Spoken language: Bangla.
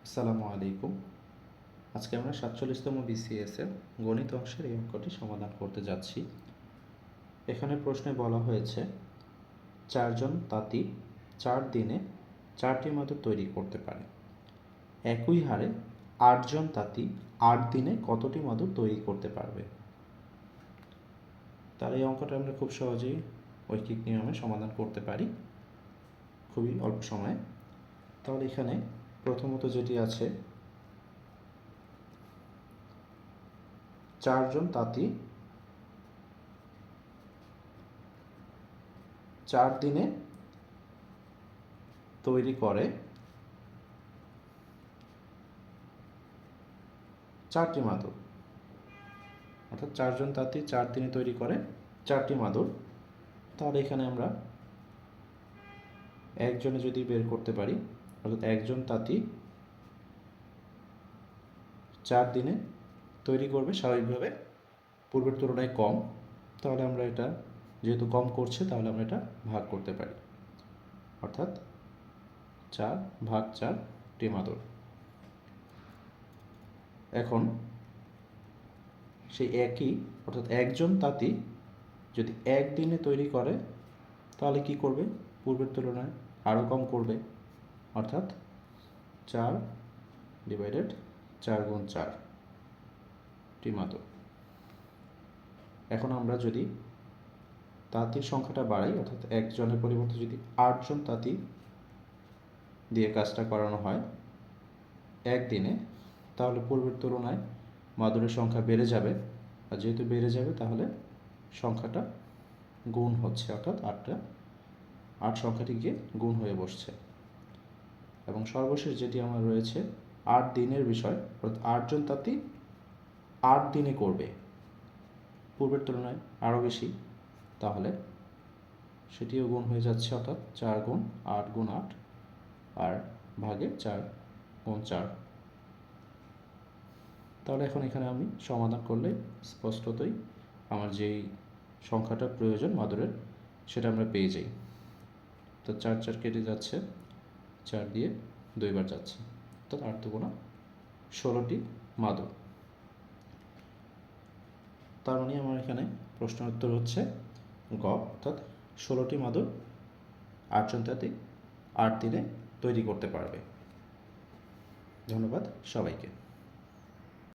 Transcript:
আসসালামু আলাইকুম। আজকে আমরা ৪৭তম বিসিএসের গণিত অংশের এই অঙ্কটি সমাধান করতে যাচ্ছি। এখানে প্রশ্নে বলা হয়েছে ৪ জন তাঁতি ৪ দিনে ৪টি মাদুর তৈরি করতে পারে। একই হারে ৮ জন তাঁতি ৮ দিনে কতটি মাদুর তৈরি করতে পারবে? তার এই অঙ্কটা আমরা খুব সহজেই ঐকিক নিয়মে সমাধান করতে পারি খুবই অল্প সময়ে। তাহলে এখানে প্রথমত যেটি আছে, ৪ জন তাঁতি ৪ দিনে তৈরি করে ৪টি মাদুর, অর্থাৎ ৪ জন তাঁতি ৪ দিনে তৈরি করে ৪টি মাদুর। তাহলে এখানে আমরা একজনে যদি বের করতে পারি, অর্থাৎ একজন তাঁতি ৪ দিনে তৈরি করবে স্বাভাবিকভাবে পূর্বের তুলনায় কম, তাহলে আমরা এটা যেহেতু কম করছে তাহলে আমরা এটা ভাগ করতে পারি, অর্থাৎ ৪ ভাগ ৪টি মাদুর। এখন সেই একই, অর্থাৎ একজন তাঁতি যদি একদিনে তৈরি করে তাহলে কি করবে? পূর্বের তুলনায় আরও কম করবে, অর্থাৎ ৪ ডিভাইডেড ৪ গুণ ৪টি মাদুর। এখন আমরা যদি তাঁতির সংখ্যাটা বাড়াই, অর্থাৎ একজনের পরিবর্তে যদি ৮ জন তাঁতি দিয়ে কাজটা করানো হয় একদিনে, তাহলে পূর্বের তুলনায় মাদুরের সংখ্যা বেড়ে যাবে, আর যেহেতু বেড়ে যাবে তাহলে সংখ্যাটা গুণ হচ্ছে, অর্থাৎ ৮ সংখ্যাটি গিয়ে গুণ হয়ে বসছে। এবং সর্বশেষ যেটি আমার রয়েছে ৮ দিনের বিষয়, অর্থাৎ ৮ জন তাঁতি ৮ দিনে করবে পূর্বের তুলনায় আরও বেশি, তাহলে সেটিও গুণ হয়ে যাচ্ছে, অর্থাৎ ৪ গুণ ৮ গুণ ৮ আর ভাগে ৪ গুণ ৪। তাহলে এখন এখানে আমি সমাধান করলে স্পষ্টতই আমার যেই সংখ্যাটা প্রয়োজন মাদুরের সেটা আমরা পেয়ে যাই। তো ৪ ৪ কেটে যাচ্ছে, ৪ দিয়ে ২ বার যাচ্ছে, অর্থাৎ ৮ দুগুণা ১৬টি মাদুর। তার মানে আমার এখানে প্রশ্নের উত্তর হচ্ছে গ, অর্থাৎ ১৬টি মাদুর ৮ জন তাঁতি ৮ দিনে তৈরি করতে পারবে। ধন্যবাদ সবাইকে।